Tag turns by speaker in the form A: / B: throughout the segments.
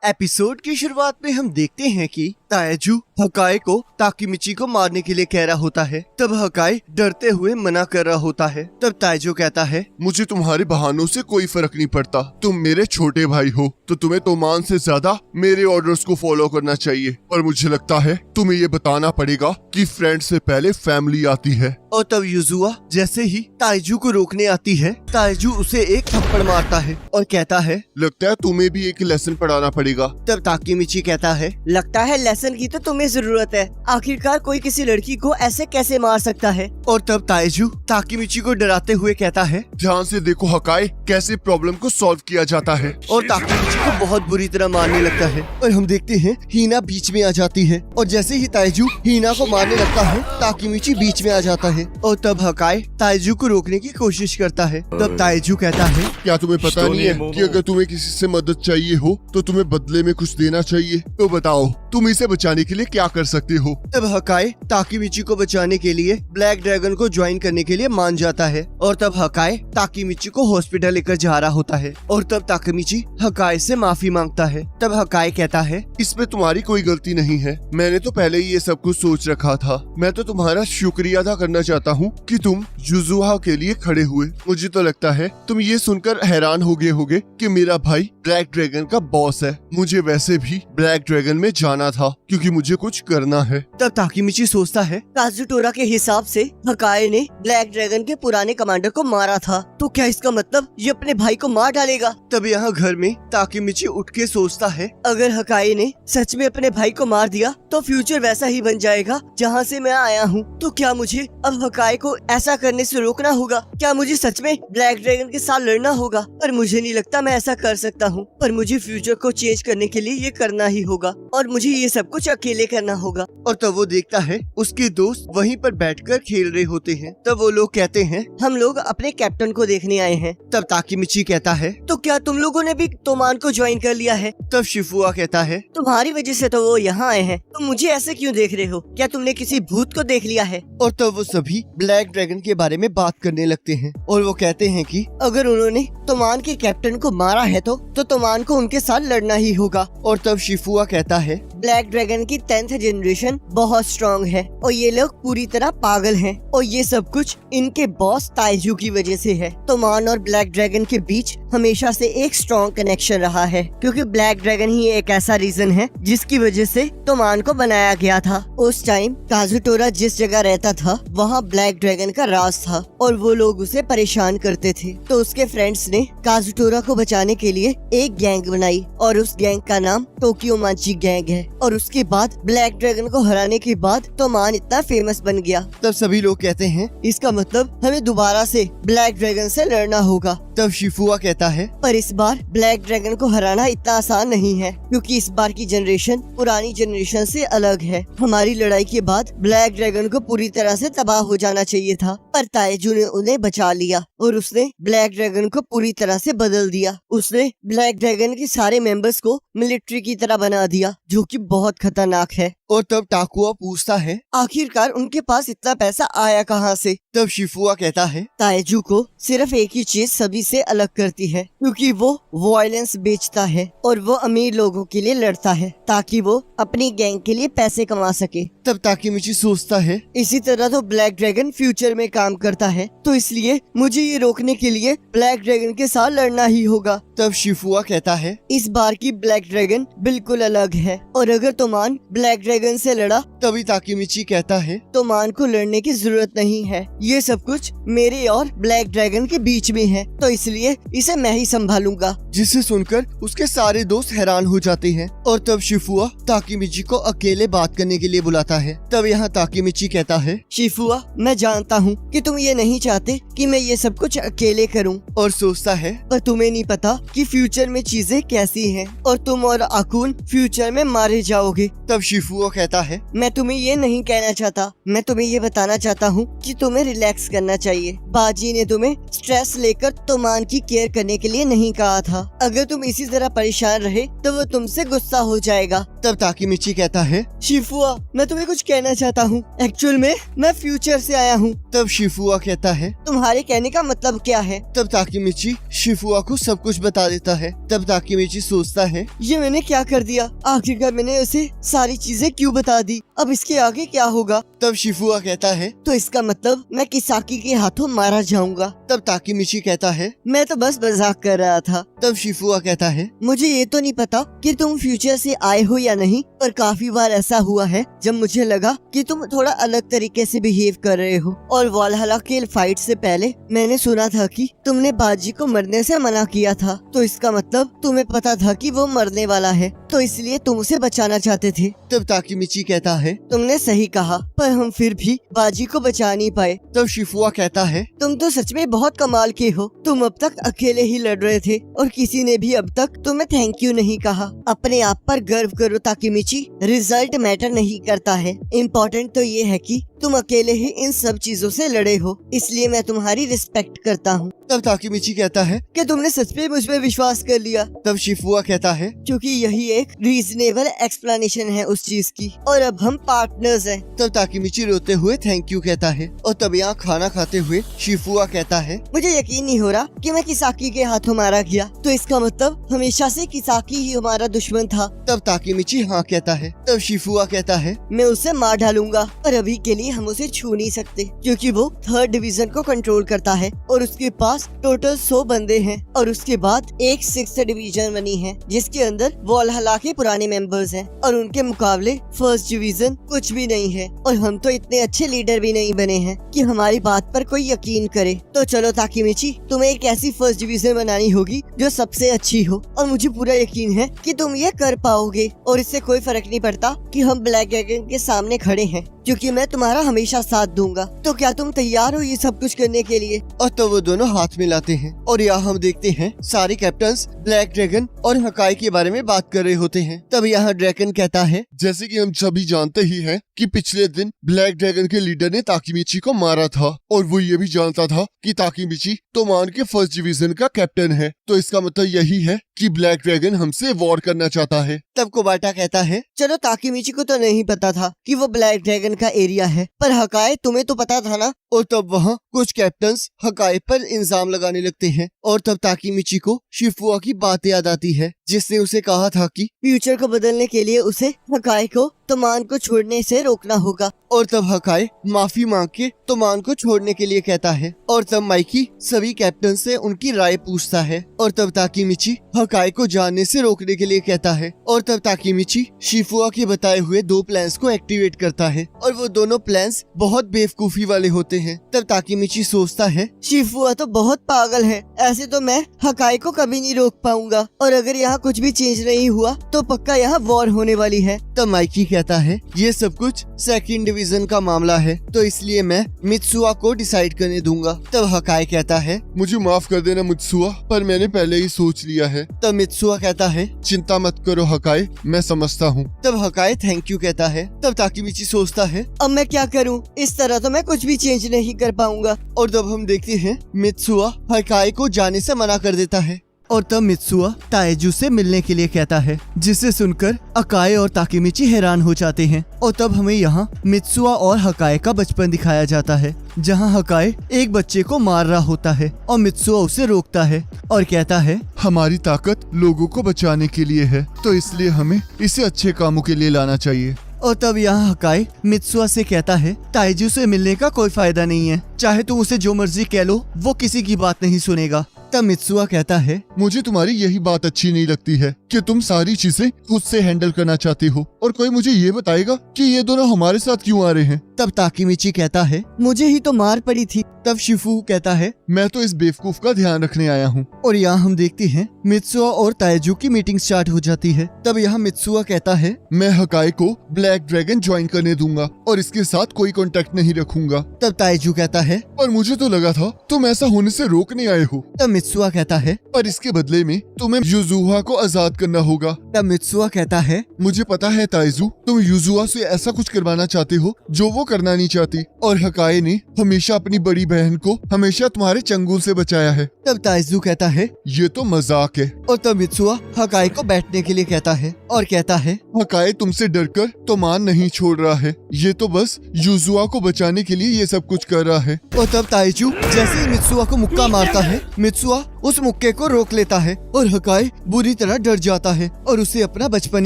A: Episode की शुरुआत में हम देखते हैं कि ताएजू हकाई को ताकीमिची को मारने के लिए कह रहा होता है। तब हकाई डरते हुए मना कर रहा होता है। तब ताएजू कहता है,
B: मुझे तुम्हारे बहानों से कोई फर्क नहीं पड़ता। तुम मेरे छोटे भाई हो तो तुम्हें तोमान से ज्यादा मेरे ऑर्डर्स को फॉलो करना चाहिए। और मुझे लगता है तुम्हें ये बताना पड़ेगा कि फ्रेंड से पहले फैमिली आती है।
A: और तब युजुआ जैसे ही ताएजू को रोकने आती है, ताएजू उसे एक थप्पड़ मारता है और कहता है,
B: लगता है तुम्हें भी एक लेसन पढ़ाना पड़ेगा।
A: तब ताकीमिची कहता है,
C: लगता है लेसन की तो तुम्हें जरूरत है। आखिरकार कोई किसी लड़की को ऐसे कैसे मार सकता है।
A: और तब ताएजू ताकीमिची को डराते हुए कहता है,
B: ध्यान से देखो हकाई, कैसे प्रॉब्लम को सॉल्व किया जाता है।
A: और ताकीमिची को बहुत बुरी तरह मारने लगता है। और हम देखते हैं हीना बीच में आ जाती है और जैसे ही ताएजू हीना को मारने लगता है, ताकीमिची बीच में आ जाता है। और तब हकाई ताएजू को रोकने की कोशिश करता है। तब ताएजू कहता है,
B: क्या तुम्हें पता नहीं है कि अगर तुम्हें किसी से मदद चाहिए हो तो तुम्हें बदले में कुछ देना चाहिए? तो बताओ तुम इसे बचाने के लिए क्या कर सकते हो?
A: तब हकाई ताकीमिची को बचाने के लिए ब्लैक ड्रैगन को ज्वाइन करने के लिए मान जाता है। और तब हकाई ताकीमिची को हॉस्पिटल लेकर जा रहा होता है। और तब ताकीमिची हकाई से माफी मांगता है। तब हकाई कहता है,
B: इसमें तुम्हारी कोई गलती नहीं है। मैंने तो पहले ही ये सब कुछ सोच रखा था। मैं तो तुम्हारा शुक्रिया अदा करना चाहता हूँ कि तुम युजुहा के लिए खड़े हुए। मुझे तो लगता है तुम ये सुनकर हैरान हो गए होगे कि मेरा भाई ब्लैक ड्रैगन का बॉस है। मुझे वैसे भी ब्लैक ड्रैगन में जाना था क्योंकि मुझे कुछ करना है।
A: तब ताकीमिची सोचता है,
C: काजुटोरा के हिसाब से हकाई ने ब्लैक ड्रैगन के पुराने कमांडर को मारा था। तो क्या इसका मतलब ये अपने भाई को मार डालेगा?
A: तब यहाँ घर में ताकीमिची उठ के सोचता है,
C: अगर हकाई ने सच में अपने भाई को मार दिया तो फ्यूचर वैसा ही बन जाएगा जहाँ से मैं आया हूँ। तो क्या मुझे अब हकाई को ऐसा करने से रोकना होगा? क्या मुझे सच में ब्लैक ड्रैगन के साथ लड़ना होगा? पर मुझे नहीं लगता मैं ऐसा कर सकता हूँ। पर मुझे फ्यूचर को चेंज करने के लिए ये करना ही होगा और मुझे ये सब कुछ अकेले करना होगा।
A: और तब वो देखता है उसके दोस्त वहीं पर बैठकर खेल रहे होते हैं। तब वो लोग कहते हैं,
C: हम लोग अपने कैप्टन को देखने आए हैं।
A: तब ताकीमिची कहता है,
C: तो क्या तुम लोगों ने भी तोमान को ज्वाइन कर लिया है?
A: तब शिफुआ कहता है,
C: तुम्हारी वजह से तो वो यहाँ आए हैं। तुम मुझे ऐसे क्यों देख रहे हो? क्या तुमने किसी भूत को देख लिया है?
A: और तब वो सभी ब्लैक ड्रैगन के बारे में बात करने लगते हैं और वो कहते हैं कि
C: अगर उन्होंने तोमान के कैप्टन को मारा है तो तोमान को उनके साथ लड़ना ही होगा।
A: और तब शिफुआ कहता है,
C: ब्लैक ड्रैगन की 10th जनरेशन बहुत स्ट्रॉन्ग है और ये लोग पूरी तरह पागल हैं और ये सब कुछ इनके बॉस ताएजू की वजह से है। तोमान और ब्लैक ड्रैगन के बीच हमेशा से एक स्ट्रॉन्ग कनेक्शन रहा है क्योंकि ब्लैक ड्रैगन ही एक ऐसा रीजन है जिसकी वजह से तोमान को बनाया गया था। उस टाइम काजुटोरा जिस जगह रहता था वहाँ ब्लैक ड्रैगन का राज था और वो लोग उसे परेशान करते थे। तो उसके फ्रेंड्स ने काजुटोरा को बचाने के लिए एक गैंग बनाई और उस गैंग का नाम टोक्यो मांची गैंग है। और उसके बाद ब्लैक ड्रैगन को हराने के बाद तोमान इतना फेमस बन गया।
A: तब सभी लोग कहते हैं,
C: इसका मतलब हमें दोबारा से ब्लैक ड्रैगन से लड़ना होगा।
A: तब शिफुआ कहता है,
C: पर इस बार ब्लैक ड्रैगन को हराना इतना आसान नहीं है क्योंकि इस बार की जनरेशन पुरानी जनरेशन से अलग है। हमारी लड़ाई के बाद ब्लैक ड्रैगन को पूरी तरह से तबाह हो जाना चाहिए था, पर ताएजू ने उन्हें बचा लिया और उसने ब्लैक ड्रैगन को पूरी तरह से बदल दिया। उसने ब्लैक ड्रैगन के सारे मेंबर्स को मिलिट्री की तरह बना दिया जो कि बहुत खतरनाक है।
A: और तब टाकुआ पूछता है,
C: आखिरकार उनके पास इतना पैसा आया कहाँ से?
A: तब शिफुआ कहता है,
C: ताएजू को सिर्फ एक ही चीज सभी से अलग करती है क्योंकि वो वायलेंस बेचता है और वो अमीर लोगों के लिए लड़ता है ताकि वो अपनी गैंग के लिए पैसे कमा सके।
A: तब ताकीमिची सोचता है,
C: इसी तरह तो ब्लैक ड्रैगन फ्यूचर में काम करता है तो इसलिए मुझे ये रोकने के लिए ब्लैक ड्रैगन के साथ लड़ना ही होगा।
A: तब शिफुआ कहता है,
C: इस बार की ब्लैक ड्रैगन बिल्कुल अलग है और अगर तोमान ब्लैक ड्रैगन से लड़ा
A: तभी ताकीमिची कहता है,
C: तोमान को लड़ने की जरूरत नहीं है। ये सब कुछ मेरे और ब्लैक ड्रैगन के बीच में है तो इसलिए इसे मैं ही संभालूंगा।
A: जिसे सुनकर उसके सारे दोस्त हैरान हो जाते हैं। और तब शिफुआ ताकीमिची को अकेले बात करने के लिए बुलाता है। तब यहाँ ताकीमिची कहता है,
C: शिफुआ, मैं जानता हूँ कि तुम ये नहीं चाहते कि मैं ये सब कुछ अकेले करूँ।
A: और सोचता है,
C: पर तुम्हें नहीं पता कि फ्यूचर में चीजें कैसी हैं और तुम और अकुन फ्यूचर में मारे जाओगे।
A: तब शिफुआ कहता है,
C: मैं तुम्हें ये नहीं कहना चाहता, मैं तुम्हें ये बताना चाहता हूँ कि तुम्हें रिलैक्स करना चाहिए। बाजी ने तुम्हें स्ट्रेस लेकर तोमान की केयर करने के लिए नहीं कहा था। अगर तुम इसी तरह परेशान रहे तो वो तुमसे गुस्सा हो जाएगा
A: तब ताकीमिची कहता है।
C: शिफुआ, मैं तुम्हें कुछ कहना चाहता हूँ। एक्चुअल में मैं फ्यूचर से आया हूँ।
A: तब शिफुआ कहता है।
C: तुम्हारे कहने का मतलब क्या है?
A: तब ताकीमिची शिफुआ को सब कुछ बता देता है। तब ताकीमिची सोचता है,
C: ये मैंने क्या कर दिया? आखिरकार मैंने उसे सारी चीजें क्यों बता दी? अब इसके आगे क्या होगा?
A: तब शिफुआ कहता है।
C: तो इसका मतलब मैं किसाकी के हाथों मारा जाऊंगा।
A: तब ताकीमिची कहता है।
C: मैं तो बस मजाक कर रहा था।
A: तब शिफुआ कहता है।
C: मुझे ये तो नहीं पता कि तुम फ्यूचर से आए हो या नहीं, पर काफी बार ऐसा हुआ है जब मुझे लगा कि तुम थोड़ा अलग तरीके से बिहेव कर रहे हो। और वालहला के फाइट से पहले मैंने सुना था कि तुमने बाजी को मरने से मना किया था, तो इसका मतलब तुम्हें पता था कि वो मरने वाला है, तो इसलिए तुम उसे बचाना चाहते थे।
A: तब ताकीमिची कहता है।
C: तुमने सही कहा, पर हम फिर भी बाजी को बचा नहीं पाए।
A: तब शिफुआ कहता है।
C: तुम तो सच में बहुत कमाल के हो। तुम अब तक अकेले ही लड़ रहे थे और किसी ने भी अब तक तुम्हें थैंक यू नहीं कहा। अपने आप पर गर्व करो ताकीमिची। रिजल्ट मैटर नहीं करता है, इम्पोर्टेंट तो ये है कि तुम अकेले ही इन सब चीजों से लड़े हो, इसलिए मैं तुम्हारी रिस्पेक्ट करता हूँ।
A: तब ताकीमिची कहता है
C: कि तुमने सच में मुझ पे विश्वास कर लिया।
A: तब शिफुआ कहता है।
C: क्योंकि यही एक रीजनेबल एक्सप्लेनेशन है उस चीज की, और अब हम पार्टनर्स हैं।
A: तब ताकीमिची रोते हुए थैंक यू कहता है। और तब यहाँ खाना खाते हुए शिफुआ कहता है।
C: मुझे यकीन नहीं हो रहा कि मैं किसाकी के हाथों मारा गया, तो इसका मतलब हमेशा से किसाकी ही हमारा दुश्मन था।
A: तब ताकीमिची हाँ कहता है। तब शिफुआ कहता है।
C: मैं उसे मार डालूंगा, पर अभी के लिए हम उसे छू नहीं सकते, क्योंकि वो 3rd डिवीजन को कंट्रोल करता है और उसके पास टोटल 100 बंदे हैं। और उसके बाद एक 6th डिवीजन बनी है जिसके अंदर वालहला के पुराने मेंबर्स हैं, और उनके मुकाबले 1st डिवीजन कुछ भी नहीं है। और हम तो इतने अच्छे लीडर भी नहीं बने हैं कि हमारी बात पर कोई यकीन करे। तो चलो ताकीमिची, तुम्हें एक ऐसी 1st डिवीजन बनानी होगी जो सबसे अच्छी हो, और मुझे पूरा यकीन है कि तुम ये कर पाओगे। और इससे कोई फर्क नहीं पड़ता कि हम ब्लैक ड्रैगन के सामने खड़े हैं, क्योंकि मैं तुम्हारा हमेशा साथ दूंगा। तो क्या तुम तैयार हो ये सब कुछ करने के लिए?
A: और तब वो दोनों हाथ मिलाते हैं और यहाँ हम देखते हैं सारे कैप्टन्स ब्लैक ड्रैगन और हकाई के बारे में बात कर रहे होते हैं। तब यहाँ ड्रैगन कहता है।
B: जैसे कि हम सभी जानते ही हैं कि पिछले दिन ब्लैक ड्रैगन के लीडर ने ताकीमिची को मारा था, और वो ये भी जानता था कि ताकीमिची तोमान के 1st डिवीजन का कैप्टन है। तो इसका मतलब यही है कि ब्लैक ड्रैगन हमसे वॉर करना चाहता है।
A: तब कोबाटा कहता है।
C: चलो ताकीमिची को तो नहीं पता था कि वो ब्लैक ड्रैगन का एरिया है, पर हकाई तुम्हें तो पता था ना।
A: और तब वहाँ कुछ कैप्टन्स हकाई पर इल्जाम लगाने लगते हैं। और तब ताकीमिची को शिफुआ की बात याद आती है, जिसने उसे कहा था कि
C: फ्यूचर को बदलने के लिए उसे हकाई को तोमान को छोड़ने से रोकना होगा।
A: और तब हकाई माफी मांग के तोमान को छोड़ने के लिए कहता है। और तब माइकी सभी कैप्टन से उनकी राय पूछता है। और तब ताकीमिची हकाई को जाने से रोकने के लिए कहता है। और तब ताकीमिची शिफुआ के बताए हुए 2 प्लान्स को एक्टिवेट करता है, और वो दोनों प्लान्स बहुत बेवकूफी वाले होते हैं। तब ताकीमिची सोचता है।
C: शिफुआ तो बहुत पागल है, ऐसे तो मैं हकाई को कभी नहीं रोक पाऊंगा, और अगर यहाँ कुछ भी चेंज नहीं हुआ तो पक्का यहाँ वॉर होने वाली है।
A: तब माइकी कहता है, ये सब कुछ 2nd डिवीजन का मामला है, तो इसलिए मैं मित्सुआ को डिसाइड करने दूंगा। तब हकाई कहता है।
B: मुझे माफ कर देना मित्सुआ, पर मैंने पहले ही सोच लिया है।
A: तब मित्सुआ कहता है।
B: चिंता मत करो हकाई, मैं समझता हूँ।
A: तब हकाई थैंक यू कहता है। तब ताकीमिची सोचता है।
C: अब मैं क्या करूँ? इस तरह तो मैं कुछ भी चेंज नहीं कर पाऊंगा।
A: और तब हम देखते हैं मित्सुआ हकाई को जाने से मना कर देता है। और तब मित्सुआ ताएजू से मिलने के लिए कहता है, जिसे सुनकर अकाई और ताकीमिची हैरान हो जाते हैं। और तब हमें यहाँ मित्सुआ और हकाई का बचपन दिखाया जाता है, जहाँ हकाई एक बच्चे को मार रहा होता है और मित्सुआ उसे रोकता है और कहता है,
B: हमारी ताकत लोगों को बचाने के लिए है, तो इसलिए हमें इसे अच्छे कामों के लिए लाना चाहिए।
A: और तब यहाँ हकाई मित्सुआ से कहता है, ताएजू से मिलने का कोई फायदा नहीं है, चाहे तुम उसे जो मर्जी कह लो, वो किसी की बात नहीं सुनेगा। तब मित्सुआ कहता है,
B: मुझे तुम्हारी यही बात अच्छी नहीं लगती है कि तुम सारी चीजें खुद से हैंडल करना चाहती हो, और कोई मुझे ये बताएगा कि ये दोनों हमारे साथ क्यों आ रहे हैं।
A: तब ताकीमिची कहता है,
C: मुझे ही तो मार पड़ी थी।
A: तब शिफू कहता है,
B: मैं तो इस बेवकूफ का ध्यान रखने आया हूँ।
A: और यहाँ हम देखते हैं मित्सुआ और ताएजू की मीटिंग स्टार्ट हो जाती है। तब यहाँ मित्सुआ कहता है,
B: मैं हकाई को ब्लैक ड्रैगन ज्वाइन करने दूंगा और इसके साथ कोई कांटेक्ट नहीं रखूंगा।
A: तब ताएजू कहता है,
B: पर मुझे तो लगा था तुम ऐसा होने से रोकने आए हो।
A: तब मित्सुआ कहता है,
B: पर इसके बदले में तुम्हें युजुहा को आजाद करना होगा।
A: तब मित्सुआ कहता है,
B: मुझे पता है ताइजू, तुम युजुआ से ऐसा कुछ करवाना चाहते हो जो वो करना नहीं चाहती, और हकाए ने हमेशा अपनी बड़ी बहन को हमेशा तुम्हारे चंगुल से बचाया है।
A: तब ताइजू कहता है,
B: ये तो मजाक है।
A: और तब मित्सुआ हकाए को बैठने के लिए कहता है और कहता है,
B: हकाए तुमसे डरकर तोमान नहीं छोड़ रहा है, ये तो बस युजुआ को बचाने के लिए ये सब कुछ कर रहा है।
A: और तब ताइजू जैसे ही मित्सुआ को मुक्का मारता है, मित्सुआ उस मुक्के को रोक लेता है और हकाए बुरी तरह डर जाता है और उसे अपना बचपन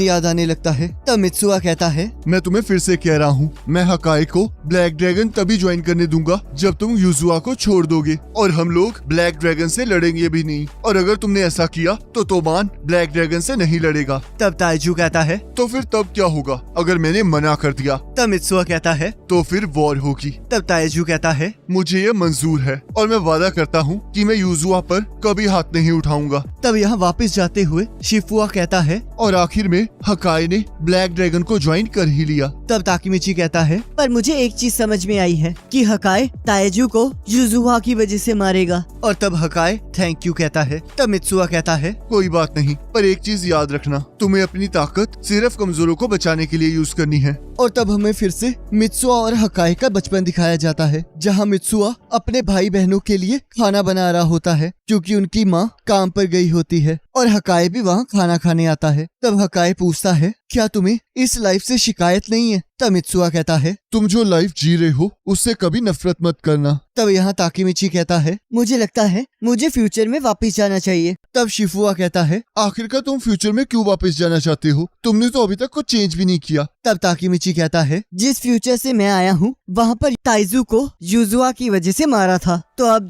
A: याद आने लगता है। तब मित्सुआ कहता है,
B: मैं तुम्हें फिर से कह रहा हूँ, मैं हकाए को ब्लैक ड्रैगन तभी ज्वाइन करने दूंगा जब तुम युजुआ को छोड़ दोगे, और हम लोग ब्लैक ड्रैगन से लड़ेंगे भी नहीं। और अगर तुमने ऐसा किया तो तोमान ब्लैक ड्रैगन से नहीं लड़ेगा।
A: तब ताइजू कहता है,
B: तो फिर तब क्या होगा अगर मैंने मना कर दिया?
A: तब मित्सुआ कहता है,
B: तो फिर वॉर होगी।
A: तब ताइजू कहता है,
B: मुझे ये मंजूर है और मैं वादा करता हूँ कि मैं युजुआ पर कभी हाथ नहीं उठाऊंगा।
A: तब यहाँ वापस जाते हुए शिफुआ कहता है,
B: और आखिर में हकाए ने ब्लैक ड्रैगन को ज्वाइन कर ही लिया।
A: तब ताकिमिची कहता है,
C: पर मुझे एक चीज समझ में आई है कि हकाए ताइजू को युजुहा की वजह से मारेगा।
A: और तब हकाए थैंक यू कहता है। तब मित्सुआ कहता है,
B: कोई बात नहीं, पर एक चीज याद रखना, तुम्हें अपनी ताकत सिर्फ कमजोरों को बचाने के लिए यूज करनी है।
A: और तब हमें फिर से मित्सुआ और हकाए का बचपन दिखाया जाता है, जहाँ मित्सुआ अपने भाई बहनों के लिए खाना बना रहा होता है क्योंकि उनकी माँ काम पर गई होती है, और हकाए भी वहाँ खाना खाने आता है। तब हकाए पूछता है, क्या तुम्हें इस लाइफ से शिकायत नहीं है? तब मित्सुआ कहता है,
B: तुम जो लाइफ जी रहे हो उससे कभी नफरत मत करना।
A: तब यहाँ ताकिमिची कहता है,
C: मुझे लगता है मुझे फ्यूचर में वापस जाना चाहिए।
A: तब शिफुआ कहता है,
B: आखिरकार तुम फ्यूचर में क्यों वापस जाना चाहते हो? तुमने तो अभी तक कुछ चेंज भी नहीं किया।
A: तब ताकिमिची कहता है,
C: जिस फ्यूचर से मैं आया हूँ वहाँ पर ताइजू को युजुआ की वजह से मारा था, तो अब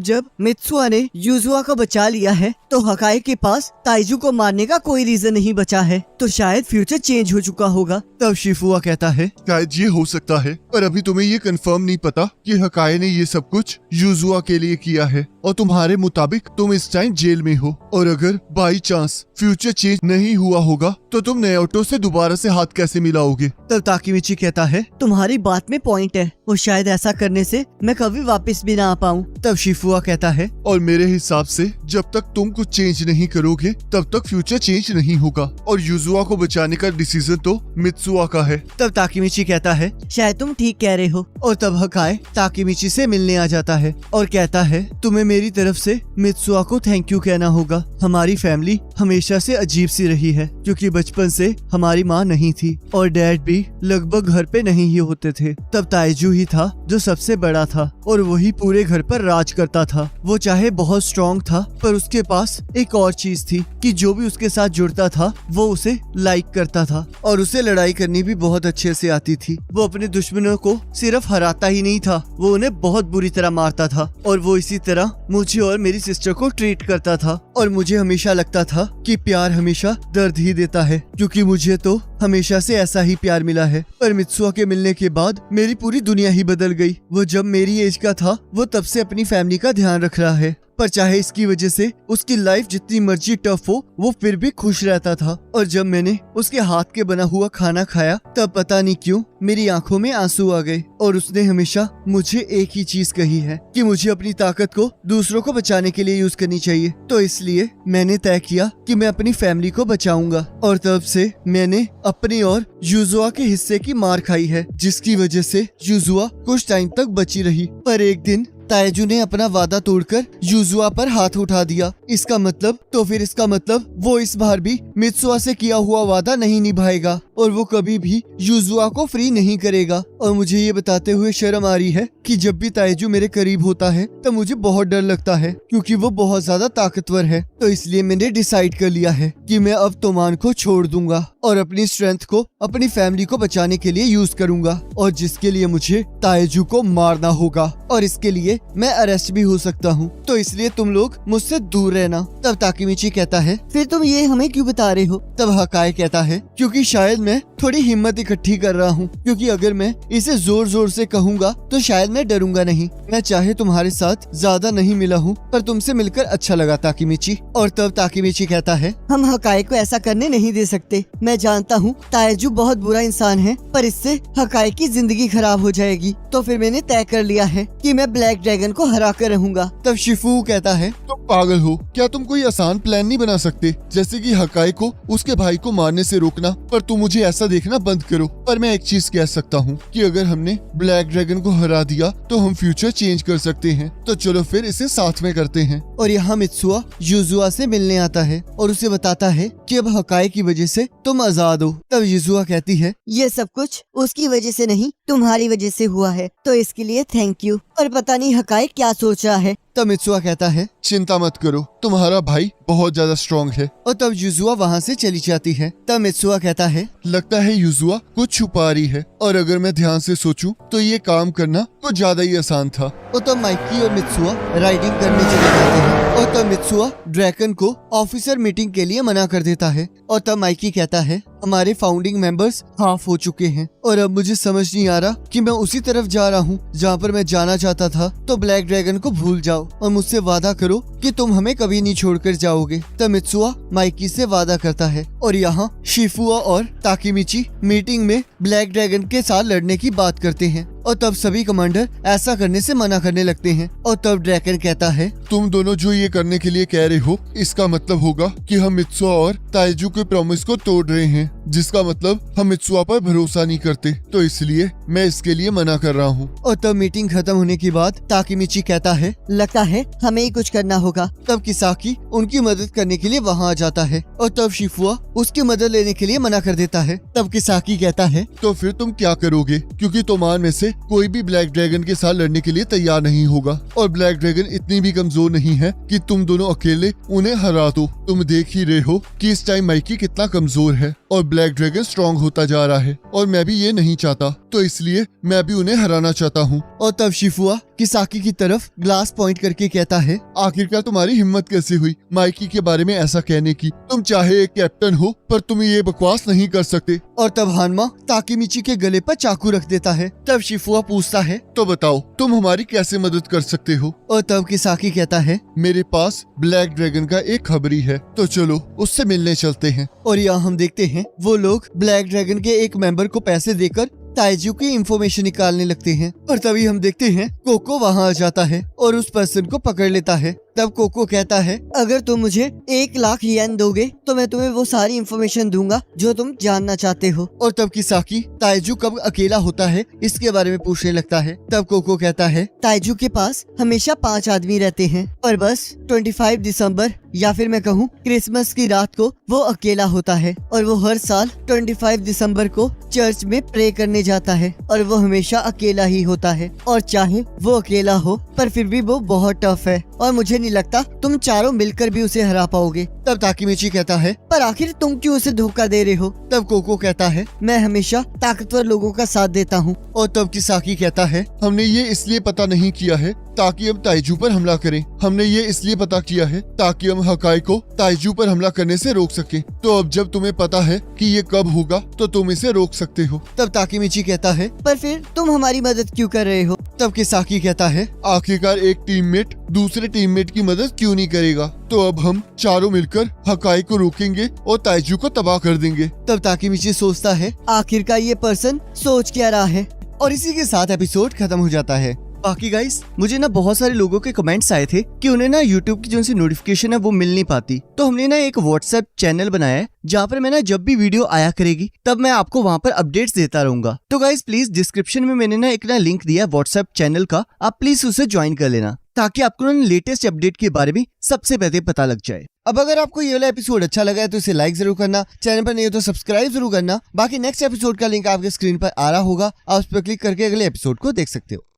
C: जब मित्सुआ ने युजुआ को बचा लिया है तो हकाए के पास ताइजू को मारने का कोई रीजन नहीं बचा है, तो शायद फ्यूचर चेंज हो चुका होगा।
A: तब शिफुआ कहता है,
B: शायद ये हो सकता है, पर अभी तुम्हें ये कंफर्म नहीं पता कि हकाए ने ये सब कुछ युजुआ के लिए किया है, और तुम्हारे मुताबिक तुम इस टाइम जेल में हो, और अगर बाई चांस फ्यूचर चेंज नहीं हुआ होगा तो तुम नाओटो से दोबारा से हाथ कैसे मिलाओगे?
A: तब ताकिमिची कहता है,
C: तुम्हारी बात में पॉइंट है, और शायद ऐसा करने से मैं कभी वापस भी ना आ पाऊँ।
A: तब शिफुआ कहता है,
B: और मेरे हिसाब से जब तक तुम कुछ चेंज नहीं करोगे तब तक फ्यूचर चेंज नहीं होगा, और युजुआ को बचाने का डिसीजन तो मित्सुआ का है।
A: तब ताकिमिची कहता है,
C: शायद तुम ठीक कह रहे हो।
A: और तब हकाए ताकिमिची से मिलने आ जाता है और कहता है, तुम्हें मेरी तरफ से मित्सुआ को थैंक यू कहना होगा। हमारी फैमिली हमेशा से अजीब सी रही है क्योंकि बचपन से हमारी माँ नहीं थी और डैड भी लगभग घर पे नहीं ही होते थे। तब ताइजू ही था जो सबसे बड़ा था और वही पूरे घर पर राज करता था। वो चाहे बहुत स्ट्रॉन्ग था पर उसके पास एक और चीज थी कि जो भी उसके साथ जुड़ता था वो उसे लाइक करता था, और उसे लड़ाई करनी भी बहुत अच्छे से आती थी। वो अपने दुश्मनों को सिर्फ हराता ही नहीं था, वो उन्हें बहुत बुरी तरह मारता था, और वो इसी तरह मुझे और मेरी सिस्टर को ट्रीट करता था। और मुझे हमेशा लगता था कि प्यार हमेशा दर्द ही देता है, क्योंकि मुझे तो हमेशा से ऐसा ही प्यार मिला है। पर मित्सुआ के मिलने के बाद मेरी पूरी दुनिया ही बदल गई। वो जब मेरी एज का था वो तब से अपनी फैमिली का ध्यान रख रहा है, पर चाहे इसकी वजह से उसकी लाइफ जितनी मर्जी टफ हो वो फिर भी खुश रहता था। और जब मैंने उसके हाथ के बना हुआ खाना खाया तब पता नहीं क्यों मेरी आंखों में आंसू आ गए, और उसने हमेशा मुझे एक ही चीज कही है कि मुझे अपनी ताकत को दूसरों को बचाने के लिए यूज करनी चाहिए। तो इसलिए मैंने तय किया कि मैं अपनी फैमिली को बचाऊंगा, और तब से मैंने अपनी और युजुआ के हिस्से की मार खाई है, जिसकी वजह से युजुआ कुछ टाइम तक बची रही। पर एक दिन ताइजू ने अपना वादा तोड़कर युजुआ पर हाथ उठा दिया। इसका मतलब वो इस बार भी मित्सुआ से किया हुआ वादा नहीं निभाएगा और वो कभी भी युजुआ को फ्री नहीं करेगा। और मुझे ये बताते हुए शर्म आ रही है कि जब भी ताइजू मेरे करीब होता है तब मुझे बहुत डर लगता है, क्योंकि वो बहुत ज्यादा ताकतवर है। तो इसलिए मैंने डिसाइड कर लिया है कि मैं अब तोमान को छोड़ दूंगा और अपनी स्ट्रेंथ को अपनी फैमिली को बचाने के लिए यूज करूंगा, और जिसके लिए मुझे ताइजू को मारना होगा, और इसके लिए मैं अरेस्ट भी हो सकता हूँ। तो इसलिए तुम लोग मुझसे दूर रहना। तब ताकिमिची कहता है,
C: फिर तुम ये हमें क्यों बता रहे हो?
A: तब हकाए कहता है, क्योंकि शायद मैं थोड़ी हिम्मत इकट्ठी कर रहा हूँ, क्योंकि अगर मैं इसे जोर जोर से कहूँगा तो शायद मैं डरूंगा नहीं। मैं चाहे तुम्हारे साथ ज्यादा नहीं मिला हूँ, पर तुमसे मिलकर अच्छा लगा ताकीमिची। और तब ताकीमिची कहता है,
C: हम हकाई को ऐसा करने नहीं दे सकते। मैं जानता हूँ ताइजू बहुत बुरा इंसान है, पर इससे हकाई की जिंदगी खराब हो जाएगी। तो फिर मैंने तय कर लिया है कि मैं ब्लैक ड्रैगन को हरा कर रहूंगा।
A: तब शिफू कहता है,
B: तुम पागल हो क्या? तुम कोई आसान प्लान नहीं बना सकते, जैसे कि हकाई को उसके भाई को मारने से रोकना? पर तुम मुझे ऐसा देखना बंद करो। पर मैं एक चीज कह सकता हूँ कि अगर हमने ब्लैक ड्रैगन को हरा दिया तो हम फ्यूचर चेंज कर सकते हैं। तो चलो फिर इसे साथ में करते हैं।
A: और यहाँ मित्सुआ युजुआ से मिलने आता है और उसे बताता है कि अब हकाई की वजह से तुम आजाद हो। तब युजुआ कहती है,
C: ये सब कुछ उसकी वजह से नहीं, तुम्हारी वजह से हुआ है, तो इसके लिए थैंक यू। और पता नहीं हकाई क्या सोच रहा है।
A: तब मित्सुआ कहता है,
B: चिंता मत करो, तुम्हारा भाई बहुत ज्यादा स्ट्रॉन्ग है।
A: और तब युजुआ वहाँ से चली जाती है। तब मित्सुआ कहता है,
B: लगता है युजुआ कुछ छुपा रही है, और अगर मैं ध्यान से सोचूं तो ये काम करना कुछ ज्यादा ही आसान था।
A: और तब माइकी और मित्सुआ राइडिंग करने चले जाते हैं। और तब मित्सुआ ड्रैकन को ऑफिसर मीटिंग के लिए मना कर देता है। और तब माइकी कहता है, हमारे फाउंडिंग मेंबर्स हाफ हो चुके हैं और अब मुझे समझ नहीं आ रहा कि मैं उसी तरफ जा रहा हूँ जहाँ पर मैं जाना चाहता था। तो ब्लैक ड्रैगन को भूल जाओ और मुझसे वादा करो कि तुम हमें कभी नहीं छोड़कर जाओगे। तब मित्सुआ माइकी से वादा करता है। और यहाँ शिफुआ और ताकीमिची मीटिंग में ब्लैक ड्रैगन के साथ लड़ने की बात करते हैं। और तब सभी कमांडर ऐसा करने से मना करने लगते हैं। और तब ड्रैगन कहता है,
B: तुम दोनों जो ये करने के लिए कह रहे हो, इसका मतलब होगा कि हम मित्सुआ और ताइजू के प्रॉमिस को तोड़ रहे हैं, जिसका मतलब हम मित्सुआ पर भरोसा नहीं करते। तो इसलिए मैं इसके लिए मना कर रहा हूँ।
A: और तब मीटिंग खत्म होने के बाद ताकीमिची कहता है,
C: लगता है हमें ही कुछ करना होगा।
A: तब किसाकी उनकी मदद करने के लिए वहाँ आ जाता है। और तब शिफुआ उसकी मदद लेने के लिए मना कर देता है। तब किसाकी कहता है,
B: तो फिर तुम क्या करोगे? क्योंकि तोमान में से कोई भी ब्लैक ड्रैगन के साथ लड़ने के लिए तैयार नहीं होगा, और ब्लैक ड्रैगन इतनी भी कमजोर नहीं है कि तुम दोनों अकेले उन्हें हरा दो। तुम देख ही रहे हो कि इस टाइम माइकी कितना कमजोर है और ब्लैक ड्रैगन स्ट्रॉन्ग होता जा रहा है, और मैं भी ये नहीं चाहता। तो इसलिए मैं भी उन्हें हराना चाहता हूँ।
A: और तब शिफुआ किसाकी की तरफ ग्लास पॉइंट करके कहता है,
B: आखिरकार तुम्हारी हिम्मत कैसे हुई माइकी के बारे में ऐसा कहने की? तुम चाहे एक कैप्टन हो, पर तुम ये बकवास नहीं कर सकते।
A: और तब हानमा ताकीमिची के गले पर चाकू रख देता है। तब शिफुआ पूछता है,
B: तो बताओ तुम हमारी कैसे मदद कर सकते हो?
A: और तब किसाकी कहता है,
B: मेरे पास ब्लैक ड्रैगन का एक खबरी है, तो चलो उससे मिलने चलते हैं।
A: और यहाँ हम देखते हैं वो लोग ब्लैक ड्रैगन के एक मेंबर को पैसे देकर ताइजू की इंफॉर्मेशन निकालने लगते हैं। और तभी हम देखते हैं कोको वहाँ आ जाता है और उस पर्सन को पकड़ लेता है। तब कोको कहता है,
C: अगर तुम मुझे 1,00,000 येन दोगे तो मैं तुम्हें वो सारी इंफॉर्मेशन दूंगा जो तुम जानना चाहते हो।
A: और तब किसाकी ताइजू कब अकेला होता है इसके बारे में पूछने लगता है। तब कोको कहता है,
C: ताइजू के पास हमेशा 5 आदमी रहते हैं, और बस 25 दिसंबर या फिर मैं कहूँ क्रिसमस की रात को वो अकेला होता है। और वो हर साल 25 दिसंबर को चर्च में प्रे करने जाता है, और वो हमेशा अकेला ही होता है। और चाहे वो अकेला हो, पर फिर भी वो बहुत टफ है, और मुझे नहीं लगता तुम चारों मिलकर भी उसे हरा पाओगे।
A: तब ताकीमिची कहता है,
C: पर आखिर तुम क्यों उसे धोखा दे रहे हो?
A: तब कोको कहता है,
C: मैं हमेशा ताकतवर लोगों का साथ देता हूँ।
A: और तब किसाकी कहता है,
B: हमने ये इसलिए पता नहीं किया है ताकि हम ताइजू पर हमला करें। हमने ये इसलिए पता किया है ताकि हम हकाई को ताइजू पर हमला करने से रोक सकें। तो अब जब तुम्हें पता है कि ये कब होगा, तो तुम इसे रोक सकते हो।
A: तब ताकीमिची कहता है,
C: पर फिर तुम हमारी मदद क्यों कर रहे हो?
A: तब किसाकी कहता है,
B: आखिरकार एक टीममेट दूसरे टीममेट की मदद क्यों नहीं करेगा? तो अब हम चारों मिलकर हकाई को रोकेंगे और ताइजू को तबाह कर देंगे।
A: तब ताकीमिची सोचता है,
C: आखिरकार ये पर्सन सोच क्या रहा है?
A: और इसी के साथ एपिसोड खत्म हो जाता है। बाकी गाइस, मुझे ना बहुत सारे लोगों के कमेंट्स आए थे कि उन्हें ना यूट्यूब की जो सी नोटिफिकेशन है वो मिल नहीं पाती। तो हमने ना एक व्हाट्सएप चैनल बनाया है जहाँ पर मैं ना जब भी वीडियो आया करेगी तब मैं आपको वहाँ पर अपडेट्स देता रहूंगा। तो गाइस प्लीज डिस्क्रिप्शन में मैंने ना एक ना लिंक दिया है व्हाट्सएप चैनल का, आप प्लीज उसे ज्वाइन कर लेना ताकि आपको ना लेटेस्ट अपडेट के बारे में सबसे पहले पता लग जाए। अब अगर आपको ये वाला एपिसोड अच्छा लगा है तो इसे लाइक जरूर करना, चैनल पर नहीं हो तो सब्सक्राइब जरूर करना। बाकी नेक्स्ट एपिसोड का लिंक आपके स्क्रीन पर आ रहा होगा, आप उस पर क्लिक करके अगले एपिसोड को देख सकते हो।